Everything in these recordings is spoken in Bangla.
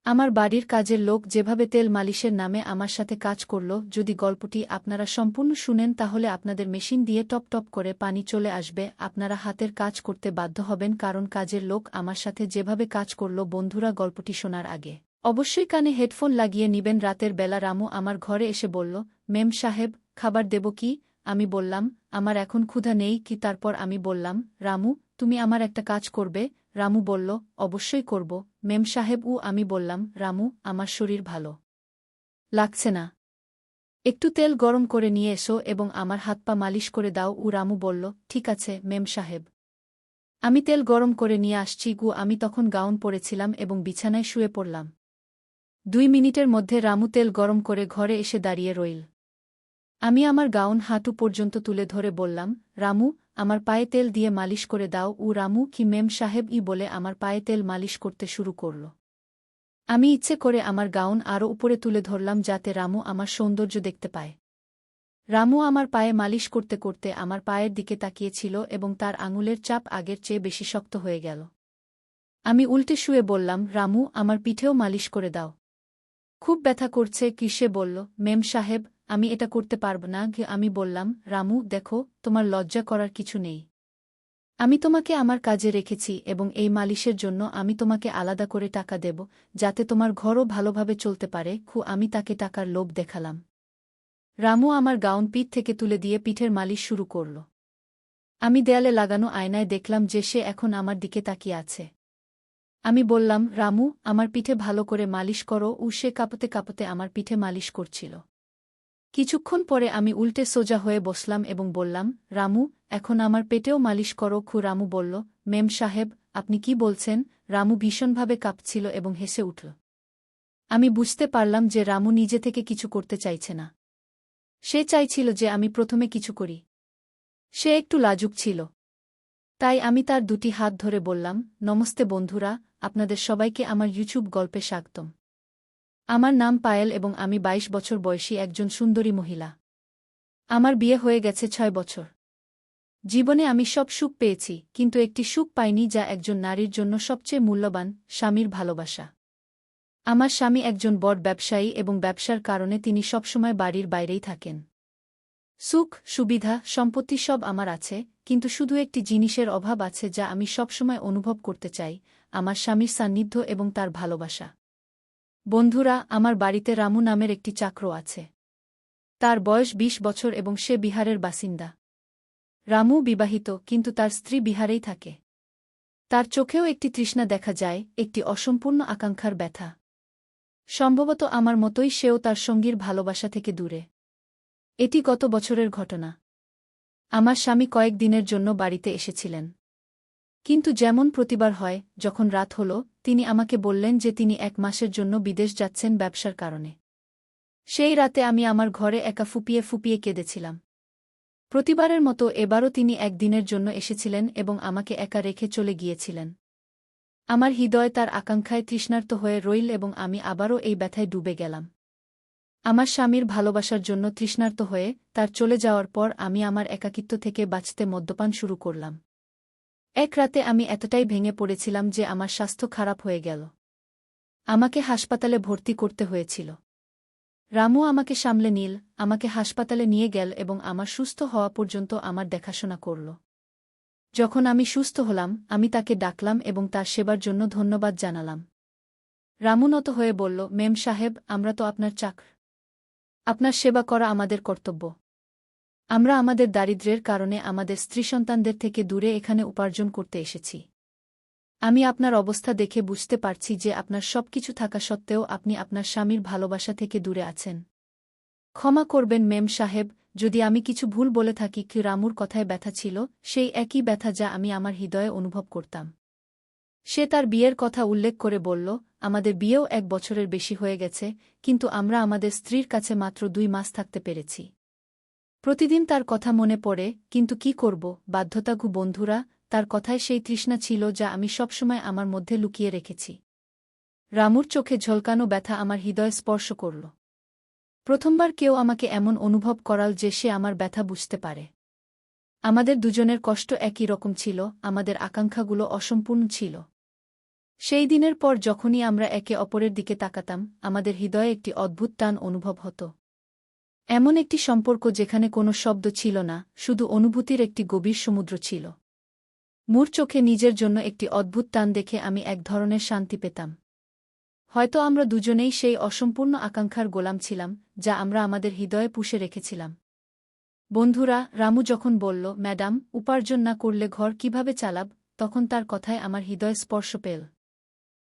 আমার বাড়ির কাজের লোক যেভাবে তেল মালিশের নামে আমার সাথে কাজ করল, যদি গল্পটি আপনারা সম্পূর্ণ শুনেন তাহলে আপনাদের মেশিন দিয়ে টপ টপ করে পানি চলে আসবে। আপনারা হাতের কাজ করতে বাধ্য হবেন, কারণ কাজের লোক আমার সাথে যেভাবে কাজ করল। বন্ধুরা, গল্পটি শোনার আগে অবশ্যই কানে হেডফোন লাগিয়ে নিবেন। রাতের বেলা রামু আমার ঘরে এসে বলল, মেম সাহেব, খাবার দেব কি? আমি বললাম, আমার এখন ক্ষুধা নেই কি। তারপর আমি বললাম, রামু, তুমি আমার একটা কাজ করবে? রামু বলল, অবশ্যই করব মেম সাহেব। আমি বললাম, রামু, আমার শরীর ভালো লাগছে না, একটু তেল গরম করে নিয়ে এসো এবং আমার হাত পা মালিশ করে দাও। রামু বলল, ঠিক আছে মেম সাহেব, আমি তেল গরম করে নিয়ে আসছি। আমি তখন গাউন পরেছিলাম এবং বিছানায় শুয়ে পড়লাম। 2 মিনিটের মধ্যে রামু তেল গরম করে ঘরে এসে দাঁড়িয়ে রইল। আমি আমার গাউন হাঁটু পর্যন্ত তুলে ধরে বললাম, রামু, আমার পায়ে তেল দিয়ে মালিশ করে দাও। রামু কি মেম সাহেব বলে আমার পায়ে তেল মালিশ করতে শুরু করল। আমি ইচ্ছে করে আমার গাউন আরও উপরে তুলে ধরলাম যাতে রামু আমার সৌন্দর্য দেখতে পায়। রামু আমার পায়ে মালিশ করতে করতে আমার পায়ের দিকে তাকিয়েছিল এবং তার আঙুলের চাপ আগের চেয়ে বেশি শক্ত হয়ে গেল। আমি উল্টে শুয়ে বললাম, রামু, আমার পিঠেও মালিশ করে দাও, খুব ব্যথা করছে কি। সে বলল, মেম সাহেব, আমি এটা করতে পারব না। আমি বললাম, রামু, দেখো, তোমার লজ্জা করার কিছু নেই। আমি তোমাকে আমার কাজে রেখেছি এবং এই মালিশের জন্য আমি তোমাকে আলাদা করে টাকা দেব, যাতে তোমার ঘরও ভালোভাবে চলতে পারে। আমি তাকে টাকার লোভ দেখালাম। রামু আমার গাউন পিঠ থেকে তুলে দিয়ে পিঠের মালিশ শুরু করল। আমি দেয়ালে লাগানো আয়নায় দেখলাম যে সে এখন আমার দিকে তাকিয়ে আছে। আমি বললাম, রামু, আমার পিঠে ভালো করে মালিশ করো। সে কাঁপতে কাঁপতে আমার পিঠে মালিশ করছিল। কিছুক্ষণ পরে আমি উল্টে সোজা হয়ে বসলাম এবং বললাম, রামু, এখন আমার পেটেও মালিশ করো। রামু বলল, মেম সাহেব, আপনি কি বলছেন? রামু ভীষণভাবে কাঁপছিল এবং হেসে উঠল। আমি বুঝতে পারলাম যে রামু নিজে থেকে কিছু করতে চাইছে না। সে চাইছিল যে আমি প্রথমে কিছু করি। সে একটু লাজুক ছিল। তাই আমি তার 2টি হাত ধরে বললাম, নমস্তে বন্ধুরা, আপনাদের সবাইকে আমার ইউটিউব গল্পে স্বাগতম। আমার নাম পায়েল এবং আমি 22 বছর বয়সী একজন সুন্দরী মহিলা। আমার বিয়ে হয়ে গেছে 6 বছর। জীবনে আমি সব সুখ পেয়েছি, কিন্তু একটি সুখ পাইনি যা একজন নারীর জন্য সবচেয়ে মূল্যবান, স্বামীর ভালোবাসা। আমার স্বামী একজন বড় ব্যবসায়ী এবং ব্যবসার কারণে তিনি সবসময় বাড়ির বাইরেই থাকেন। সুখ, সুবিধা, সম্পত্তি সব আমার আছে, কিন্তু শুধু একটি জিনিসের অভাব আছে যা আমি সবসময় অনুভব করতে চাই, আমার স্বামীর সান্নিধ্য এবং তার ভালোবাসা। বন্ধুরা, আমার বাড়িতে রামু নামের একটি চাকর আছে। তার বয়স 20 বছর এবং সে বিহারের বাসিন্দা। রামু বিবাহিত, কিন্তু তার স্ত্রী বিহারেই থাকে। তার চোখেও একটি তৃষ্ণা দেখা যায়, একটি অসম্পূর্ণ আকাঙ্ক্ষার ব্যথা। সম্ভবত আমার মতোই সেও তার সঙ্গীর ভালোবাসা থেকে দূরে। এটি গত বছরের ঘটনা। আমার স্বামী কয়েক দিনের জন্য বাড়িতে এসেছিলেন। কিন্তু যেমন প্রতিবার হয়, যখন রাত হল, তিনি আমাকে বললেন যে তিনি 1 মাসের জন্য বিদেশ যাচ্ছেন ব্যবসার কারণে। সেই রাতে আমি আমার ঘরে একা ফুপিয়ে ফুপিয়ে কেঁদেছিলাম। প্রতিবারের মতো এবারও তিনি 1 দিনের জন্য এসেছিলেন এবং আমাকে একা রেখে চলে গিয়েছিলেন। আমার হৃদয় তার আকাঙ্ক্ষায় তৃষ্ণার্ত হয়ে রইল এবং আমি আবারও এই ব্যথায় ডুবে গেলাম। আমার স্বামীর ভালোবাসার জন্য তৃষ্ণার্ত হয়ে, তার চলে যাওয়ার পর আমি আমার একাকিত্ব থেকে বাঁচতে মদ্যপান শুরু করলাম। এক রাতে আমি এতটাই ভেঙে পড়েছিলাম যে আমার স্বাস্থ্য খারাপ হয়ে গেল। আমাকে হাসপাতালে ভর্তি করতে হয়েছিল। রামু আমাকে সামলে নিল, আমাকে হাসপাতালে নিয়ে গেল এবং আমার সুস্থ হওয়া পর্যন্ত আমার দেখাশোনা করল। যখন আমি সুস্থ হলাম, আমি তাকে ডাকলাম এবং তার সেবার জন্য ধন্যবাদ জানালাম। রামু নত হয়ে বলল, মেম সাহেব, আমরা তো আপনার চাকর। আপনার সেবা করা আমাদের কর্তব্য। আমরা আমাদের দারিদ্র্যের কারণে আমাদের স্ত্রী সন্তানদের থেকে দূরে এখানে উপার্জন করতে এসেছি। আমি আপনার অবস্থা দেখে বুঝতে পারছি যে আপনার সবকিছু থাকা সত্ত্বেও আপনি আপনার স্বামীর ভালোবাসা থেকে দূরে আছেন। ক্ষমা করবেন মেম সাহেব, যদি আমি কিছু ভুল বলে থাকি। রামুর কথায় ব্যথা ছিল, সেই একই ব্যথা যা আমি আমার হৃদয়ে অনুভব করতাম। সে তার বিয়ের কথা উল্লেখ করে বলল, আমাদের বিয়েও 1 বছরের বেশি হয়ে গেছে, কিন্তু আমরা আমাদের স্ত্রীর কাছে মাত্র 2 মাস থাকতে পেরেছি। প্রতিদিন তার কথা মনে পড়ে, কিন্তু কি করব, বাধ্যতা। বন্ধুরা, তার কথায় সেই তৃষ্ণা ছিল যা আমি সবসময় আমার মধ্যে লুকিয়ে রেখেছি। রামুর চোখে ঝলকানো ব্যথা আমার হৃদয় স্পর্শ করল। প্রথমবার কেউ আমাকে এমন অনুভব করাল যে সে আমার ব্যথা বুঝতে পারে। আমাদের দুজনের কষ্ট একই রকম ছিল, আমাদের আকাঙ্ক্ষাগুলো অসম্পূর্ণ ছিল। সেই দিনের পর যখনই আমরা একে অপরের দিকে তাকাতাম আমাদের হৃদয়ে একটি অদ্ভুত টান অনুভব হতো। এমন একটি সম্পর্ক যেখানে কোনো শব্দ ছিল না, শুধু অনুভূতির একটি গভীর সমুদ্র ছিল। মোর চোখে নিজের জন্য একটি অদ্ভুত টান দেখে আমি এক ধরনের শান্তি পেতাম। হয়তো আমরা দুজনেই সেই অসম্পূর্ণ আকাঙ্ক্ষার গোলাম ছিলাম যা আমরা আমাদের হৃদয়ে পুষে রেখেছিলাম। বন্ধুরা, রামু যখন বলল, ম্যাডাম, উপার্জন না করলে ঘর কিভাবে চালাব, তখন তার কথায় আমার হৃদয় স্পর্শ পেল।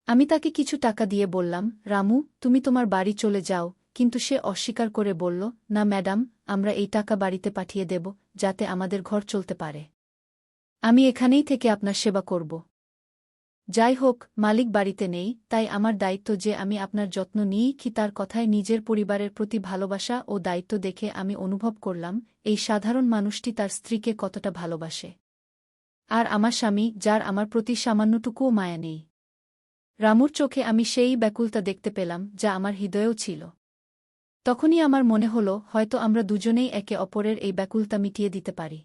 আমি তাকে কিছু টাকা দিয়ে বললাম, রামু, তুমি তোমার বাড়ি চলে যাও, কিন্তু সে অস্বীকার করে বলল, না ম্যাডাম, আমরা এই টাকা বাড়িতে পাঠিয়ে দেব, যাতে আমাদের ঘর চলতে পারে। আমি এখানেই থেকে আপনার সেবা করব। যাই হোক, মালিক বাড়িতে নেই, তাই আমার দায়িত্ব যে আমি আপনার যত্ন নিই কি। তার কথায় নিজের পরিবারের প্রতি ভালোবাসা ও দায়িত্ব দেখে আমি অনুভব করলাম এই সাধারণ মানুষটি তার স্ত্রীকে কতটা ভালোবাসে। আর আমার স্বামী, যার আমার প্রতি সামান্যটুকুও মায়া নেই। রামুর চোখে আমি সেই ব্যাকুলতা দেখতে পেলাম যা আমার হৃদয়েও ছিল। তখনই আমার মনে হল হয়তো আমরা দুজনেই একে অপরের এই ব্যাকুলতা মিটিয়ে দিতে পারি।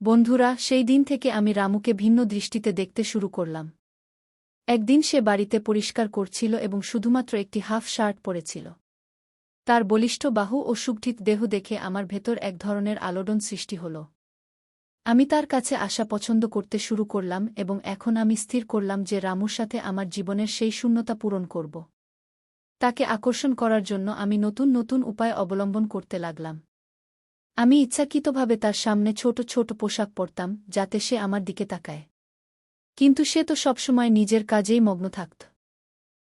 বন্ধুরা, সেই দিন থেকে আমি রামুকে ভিন্ন দৃষ্টিতে দেখতে শুরু করলাম। একদিন সে বাড়িতে পরিষ্কার করছিল এবং শুধুমাত্র একটি হাফ শার্ট পরেছিল। তার বলিষ্ঠ বাহু ও সুগঠিত দেহ দেখে আমার ভেতর এক ধরনের আলোড়ন সৃষ্টি হল। আমি তার কাছে আসা পছন্দ করতে শুরু করলাম এবং এখন আমি স্থির করলাম যে রামুর সাথে আমার জীবনের সেই শূন্যতা পূরণ করব। তাকে আকর্ষণ করার জন্য আমি নতুন নতুন উপায় অবলম্বন করতে লাগলাম। আমি ইচ্ছাকৃতভাবে তার সামনে ছোট ছোট পোশাক পরতাম যাতে সে আমার দিকে তাকায়। কিন্তু সে তো সবসময় নিজের কাজেই মগ্ন থাকত।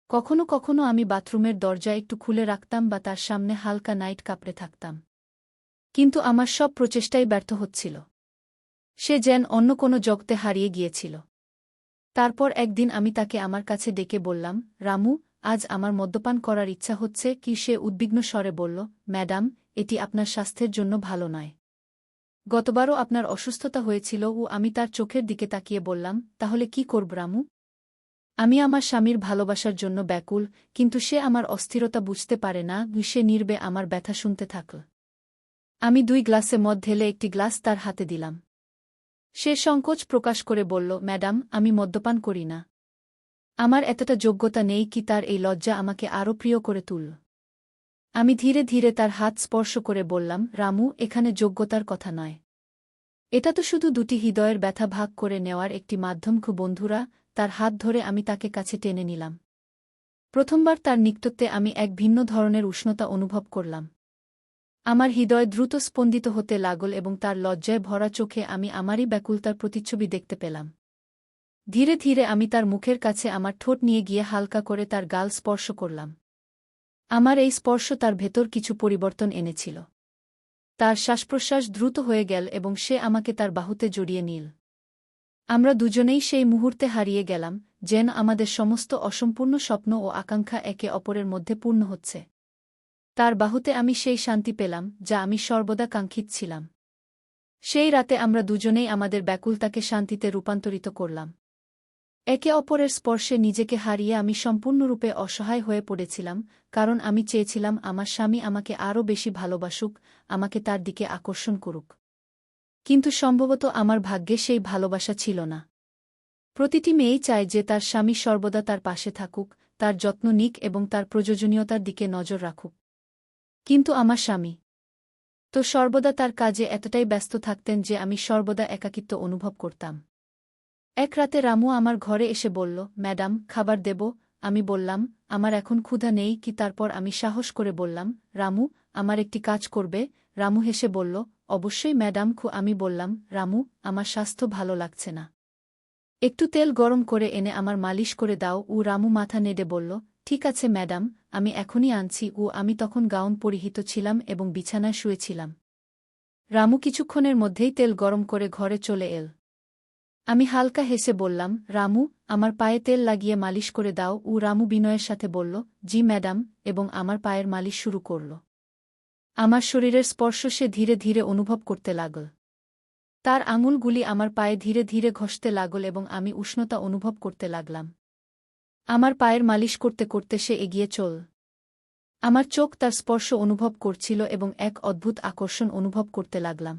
কখনো কখনো আমি বাথরুমের দরজা একটু খুলে রাখতাম বা তার সামনে হালকা নাইট কাপড়ে থাকতাম। কিন্তু আমার সব প্রচেষ্টাই ব্যর্থ হচ্ছিল। সে যেন অন্য কোনো জগতে হারিয়ে গিয়েছিল। তারপর একদিন আমি তাকে আমার কাছে ডেকে বললাম, রামু, আজ আমার মদ্যপান করার ইচ্ছা হচ্ছে কি। সে উদ্বিগ্ন স্বরে বলল, ম্যাডাম, এটি আপনার স্বাস্থ্যের জন্য ভালো নয়। গতবারও আপনার অসুস্থতা হয়েছিল। ও আমি তার চোখের দিকে তাকিয়ে বললাম, তাহলে কি করব রামু? আমি আমার স্বামীর ভালোবাসার জন্য ব্যাকুল, কিন্তু সে আমার অস্থিরতা বুঝতে পারে না। সে নীরবে আমার ব্যথা শুনতে থাকল। আমি 2 গ্লাসে মদ ঢেলে একটি গ্লাস তার হাতে দিলাম। সে সংকোচ প্রকাশ করে বলল, ম্যাডাম, আমি মদ্যপান করি না। আমার এতটা যোগ্যতা নেই কি। তার এই লজ্জা আমাকে আরও প্রিয় করে তুলল। আমি ধীরে ধীরে তার হাত স্পর্শ করে বললাম, রামু, এখানে যোগ্যতার কথা নয়। এটা তো শুধু দুটি হৃদয়ের ব্যথা ভাগ করে নেওয়ার একটি মাধ্যম। বন্ধুরা, তার হাত ধরে আমি তাকে কাছে টেনে নিলাম। প্রথমবার তার নিকটত্বে আমি এক ভিন্ন ধরনের উষ্ণতা অনুভব করলাম। আমার হৃদয় দ্রুত স্পন্দিত হতে লাগল এবং তার লজ্জায় ভরা চোখে আমি আমারই ব্যাকুলতার প্রতিচ্ছবি দেখতে পেলাম। ধীরে ধীরে আমি তার মুখের কাছে আমার ঠোঁট নিয়ে গিয়ে হালকা করে তার গাল স্পর্শ করলাম। আমার এই স্পর্শ তার ভেতর কিছু পরিবর্তন এনেছিল। তার শ্বাসপ্রশ্বাস দ্রুত হয়ে গেল এবং সে আমাকে তার বাহুতে জড়িয়ে নিল। আমরা দুজনেই সেই মুহূর্তে হারিয়ে গেলাম, যেন আমাদের সমস্ত অসম্পূর্ণ স্বপ্ন ও আকাঙ্ক্ষা একে অপরের মধ্যে পূর্ণ হচ্ছে। তার বাহুতে আমি সেই শান্তি পেলাম যা আমি সর্বদা কাঙ্ক্ষিত ছিলাম। সেই রাতে আমরা দুজনেই আমাদের ব্যাকুলতাকে শান্তিতে রূপান্তরিত করলাম। একে অপরের স্পর্শে নিজেকে হারিয়ে আমি সম্পূর্ণরূপে অসহায় হয়ে পড়েছিলাম, কারণ আমি চেয়েছিলাম আমার স্বামী আমাকে আরও বেশি ভালোবাসুক, আমাকে তার দিকে আকর্ষণ করুক। কিন্তু সম্ভবত আমার ভাগ্যে সেই ভালোবাসা ছিল না। প্রতিটি মেয়েই চায় যে তার স্বামী সর্বদা তার পাশে থাকুক, তার যত্ন নিক এবং তার প্রয়োজনীয়তার দিকে নজর রাখুক। কিন্তু আমার স্বামী তো সর্বদা তার কাজে এতটাই ব্যস্ত থাকতেন যে আমি সর্বদা একাকিত্ব অনুভব করতাম। এক রাতে রামু আমার ঘরে এসে বলল, ম্যাডাম, খাবার দেব? আমি বললাম, আমার এখন ক্ষুধা নেই কি। তারপর আমি সাহস করে বললাম, রামু, আমার একটি কাজ করবে? রামু হেসে বলল, অবশ্যই ম্যাডাম। আমি বললাম, রামু, আমার স্বাস্থ্য ভালো লাগছে না। একটু তেল গরম করে এনে আমার মালিশ করে দাও। রামু মাথা নেড়ে বলল, ঠিক আছে ম্যাডাম, আমি এখনই আনছি। আমি তখন গাউন পরিহিত ছিলাম এবং বিছানায় শুয়েছিলাম। রামু কিছুক্ষণের মধ্যেই তেল গরম করে ঘরে চলে এল। আমি হালকা হেসে বললাম, রামু, আমার পায়ে তেল লাগিয়ে মালিশ করে দাও। রামু বিনয়ের সাথে বলল, জি ম্যাডাম, এবং আমার পায়ের মালিশ শুরু করল। আমার শরীরের স্পর্শ সে ধীরে ধীরে অনুভব করতে লাগল। তার আঙুলগুলি আমার পায়ে ধীরে ধীরে ঘষতে লাগল এবং আমি উষ্ণতা অনুভব করতে লাগলাম। আমার পায়ের মালিশ করতে করতে সে এগিয়ে চল। আমার চোখ তার স্পর্শ অনুভব করছিল এবং এক অদ্ভুত আকর্ষণ অনুভব করতে লাগলাম।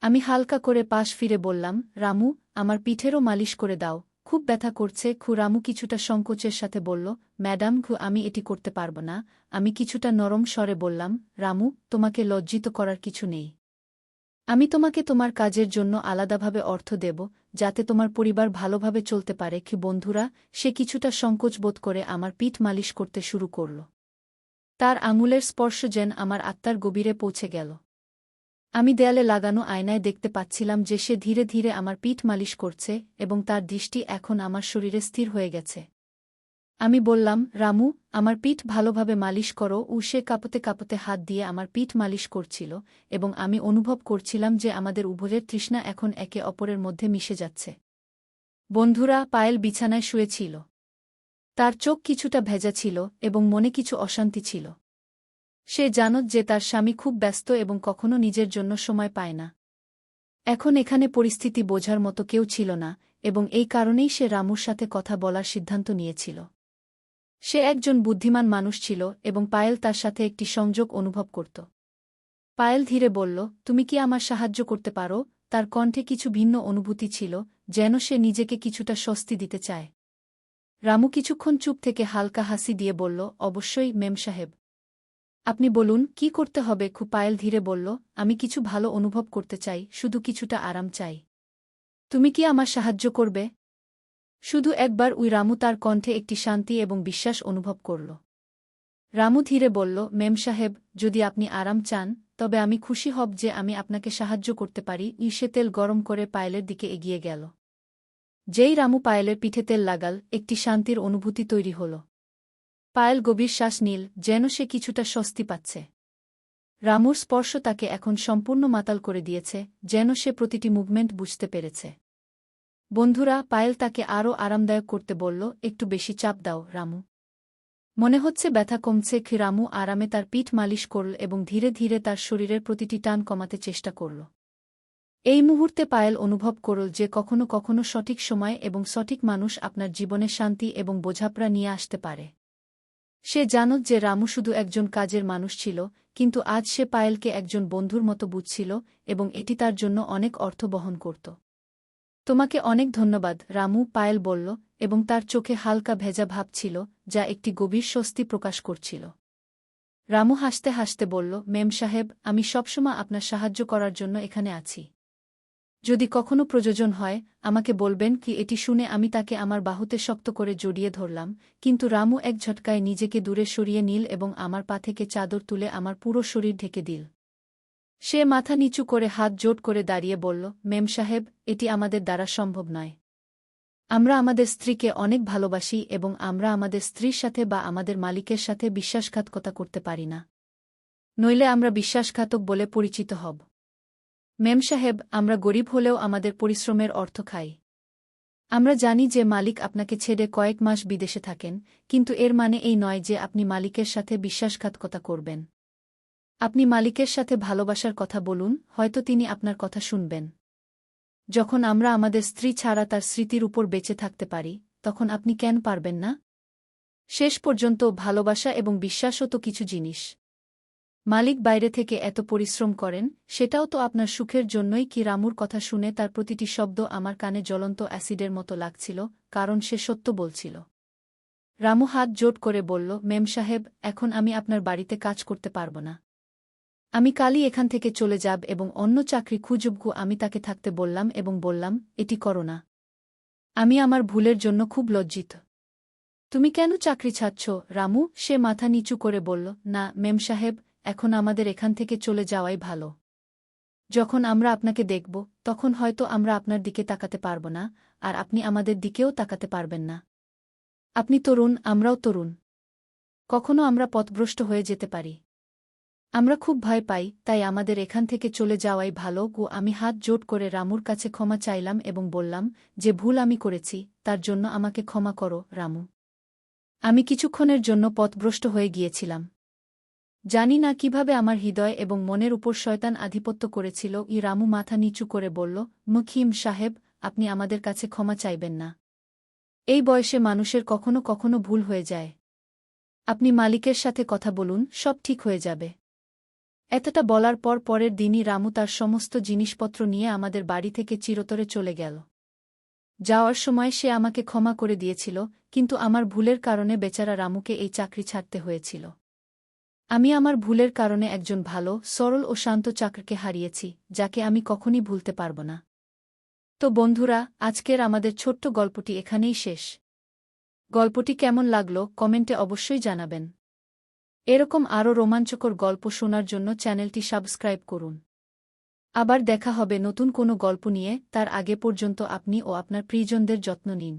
আমি হালকা করে পাশ ফিরে বললাম, রামু, আমার পিঠেরও মালিশ করে দাও। খুব ব্যথা করছে। রামু কিছুটা সংকোচের সাথে বলল, ম্যাডাম আমি এটি করতে পারব না। আমি কিছুটা নরম স্বরে বললাম, রামু, তোমাকে লজ্জিত করার কিছু নেই। আমি তোমাকে তোমার কাজের জন্য আলাদাভাবে অর্থ দেব, যাতে তোমার পরিবার ভালোভাবে চলতে পারে। বন্ধুরা, সে কিছুটা সংকোচ বোধ করে আমার পিঠ মালিশ করতে শুরু করল। তার আঙুলের স্পর্শ যেন আমার আত্মার গভীরে পৌঁছে গেল। আমি দেয়ালে লাগানো আয়নায় দেখতে পাচ্ছিলাম যে সে ধীরে ধীরে আমার পিঠ মালিশ করছে এবং তার দৃষ্টি এখন আমার শরীরে স্থির হয়ে গেছে। আমি বললাম, রামু, আমার পিঠ ভালোভাবে মালিশ করো। সে কাঁপতে কাঁপতে হাত দিয়ে আমার পিঠ মালিশ করছিল এবং আমি অনুভব করছিলাম যে আমাদের উভয়ের তৃষ্ণা এখন একে অপরের মধ্যে মিশে যাচ্ছে। বন্ধুরা, পায়েল বিছানায় শুয়েছিল। তার চোখ কিছুটা ভেজা ছিল এবং মনে কিছু অশান্তি ছিল। সে জানত যে তার স্বামী খুব ব্যস্ত এবং কখনো নিজের জন্য সময় পায় না। এখন এখানে পরিস্থিতি বোঝার মতো কেউ ছিল না এবং এই কারণেই সে রামুর সাথে কথা বলার সিদ্ধান্ত নিয়েছিল। সে একজন বুদ্ধিমান মানুষ ছিল এবং পায়েল তার সাথে একটি সংযোগ অনুভব করত। পায়েল ধীরে বলল, তুমি কি আমার সাহায্য করতে পারো? তার কণ্ঠে কিছু ভিন্ন অনুভূতি ছিল, যেন সে নিজেকে কিছুটা স্বস্তি দিতে চায়। রামু কিছুক্ষণ চুপ থেকে হালকা হাসি দিয়ে বলল, অবশ্যই মেম সাহেব। আপনি বলুন, কি করতে হবে? পায়েল ধীরে বলল, আমি কিছু ভালো অনুভব করতে চাই, শুধু কিছুটা আরাম চাই। তুমি কি আমার সাহায্য করবে? শুধু একবার? রামু তার কণ্ঠে একটি শান্তি এবং বিশ্বাস অনুভব করল। রামু ধীরে বলল, মেম সাহেব, যদি আপনি আরাম চান, তবে আমি খুশি হব যে আমি আপনাকে সাহায্য করতে পারি। সে তেল গরম করে পায়েলের দিকে এগিয়ে গেল। যেই রামু পায়েলের পিঠে তেল লাগাল, একটি শান্তির অনুভূতি তৈরি হল। পায়েল গভীর শ্বাস নিল, যেন সে কিছুটা স্বস্তি পাচ্ছে। রামুর স্পর্শ তাকে এখন সম্পূর্ণ মাতাল করে দিয়েছে, যেন সে প্রতিটি মুভমেন্ট বুঝতে পেরেছে। বন্ধুরা, পায়েল তাকে আরও আরামদায়ক করতে বলল, একটু বেশি চাপ দাও রামু। মনে হচ্ছে ব্যথা কমছে। রামু আরামে তার পিঠ মালিশ করল এবং ধীরে ধীরে তার শরীরের প্রতিটি টান কমাতে চেষ্টা করল। এই মুহূর্তে পায়েল অনুভব করল যে কখনো কখনো সঠিক সময় এবং সঠিক মানুষ আপনার জীবনে শান্তি এবং বোঝাপড়া নিয়ে আসতে পারে। সে জানত যে রামু শুধু একজন কাজের মানুষ ছিল, কিন্তু আজ সে পায়েলকে একজন বন্ধুর মতো বুঝছিল এবং এটি তার জন্য অনেক অর্থ বহন করত। তোমাকে অনেক ধন্যবাদ রামু, পায়েল বলল এবং তার চোখে হালকা ভেজা ভাব ছিল, যা একটি গভীর স্বস্তি প্রকাশ করছিল। রামু হাসতে হাসতে বলল, মেম সাহেব, আমি সবসময় আপনার সাহায্য করার জন্য এখানে আছি। যদি কখনো প্রয়োজন হয়, আমাকে বলবেন। এটি শুনে আমি তাকে আমার বাহুতে শক্ত করে জড়িয়ে ধরলাম, কিন্তু রামু এক ঝটকায় নিজেকে দূরে সরিয়ে নিল এবং আমার পা থেকে চাদর তুলে আমার পুরো শরীর ঢেকে দিল। সে মাথা নিচু করে হাত জোট করে দাঁড়িয়ে বলল, মেম সাহেব, এটি আমাদের দ্বারা সম্ভব নয়। আমরা আমাদের স্ত্রীকে অনেক ভালোবাসি এবং আমরা আমাদের স্ত্রীর সাথে বা আমাদের মালিকের সাথে বিশ্বাসঘাতকতা করতে পারি না। নইলে আমরা বিশ্বাসঘাতক বলে পরিচিত হব। মেম সাহেব, আমরা গরিব হলেও আমাদের পরিশ্রমের অর্থ খাই। আমরা জানি যে মালিক আপনাকে ছেড়ে কয়েক মাস বিদেশে থাকেন, কিন্তু এর মানে এই নয় যে আপনি মালিকের সাথে বিশ্বাসঘাতকতা করবেন। আপনি মালিকের সাথে ভালোবাসার কথা বলুন, হয়তো তিনি আপনার কথা শুনবেন। যখন আমরা আমাদের স্ত্রী ছাড়া তার স্মৃতির উপর বেঁচে থাকতে পারি, তখন আপনি কেন পারবেন না? শেষ পর্যন্ত ভালোবাসা এবং বিশ্বাসও তো কিছু জিনিস। মালিক বাইরে থেকে এত পরিশ্রম করেন, সেটাও তো আপনার সুখের জন্যই। রামুর কথা শুনে তার প্রতিটি শব্দ আমার কানে জ্বলন্ত অ্যাসিডের মতো লাগছিল, কারণ সে সত্য বলছিল। রামু হাত জোট করে বলল, মেম সাহেব, এখন আমি আপনার বাড়িতে কাজ করতে পারব না। আমি কালই এখান থেকে চলে যাব এবং অন্য চাকরি খুঁজব। আমি তাকে থাকতে বললাম এবং বললাম, এটি করো না। আমি আমার ভুলের জন্য খুব লজ্জিত। তুমি কেন চাকরি ছাড়ছ রামু? সে মাথা নিচু করে বলল, না মেম সাহেব, এখন আমাদের এখান থেকে চলে যাওয়াই ভালো। যখন আমরা আপনাকে দেখব, তখন হয়তো আমরা আপনার দিকে তাকাতে পারব না, আর আপনি আমাদের দিকেও তাকাতে পারবেন না। আপনি তরুণ, আমরাও তরুণ। কখনো আমরা পথভ্রষ্ট হয়ে যেতে পারি। আমরা খুব ভয় পাই, তাই আমাদের এখান থেকে চলে যাওয়াই ভালো। আমি হাত জোট করে রামুর কাছে ক্ষমা চাইলাম এবং বললাম, যে ভুল আমি করেছি, তার জন্য আমাকে ক্ষমা করো রামু। আমি কিছুক্ষণের জন্য পথভ্রষ্ট হয়ে গিয়েছিলাম। জানি না কিভাবে আমার হৃদয় এবং মনের উপর শয়তান আধিপত্য করেছিল। রামু মাথা নিচু করে বলল, মুখিম সাহেব, আপনি আমাদের কাছে ক্ষমা চাইবেন না। এই বয়সে মানুষের কখনো কখনো ভুল হয়ে যায়। আপনি মালিকের সাথে কথা বলুন, সব ঠিক হয়ে যাবে। এতটা বলার পর পরের দিনই রামু তার সমস্ত জিনিসপত্র নিয়ে আমাদের বাড়ি থেকে চিরতরে চলে গেল। যাওয়ার সময় সে আমাকে ক্ষমা করে দিয়েছিল, কিন্তু আমার ভুলের কারণে বেচারা রামুকে এই চাকরি ছাড়তে হয়েছিল। আমি আমার ভুলের কারণে একজন ভালো, সরল ও শান্ত চাকরকে হারিয়েছি, যাকে আমি কখনই ভুলতে পারব না। তো বন্ধুরা, আজকের আমাদের ছোট্ট গল্পটি এখানেই শেষ। গল্পটি কেমন লাগলো কমেন্টে অবশ্যই জানাবেন। এরকম আরও রোমাঞ্চকর গল্প শোনার জন্য চ্যানেলটি সাবস্ক্রাইব করুন। আবার দেখা হবে নতুন কোনো গল্প নিয়ে, তার আগে পর্যন্ত আপনি ও আপনার প্রিয়জনদের যত্ন নিন।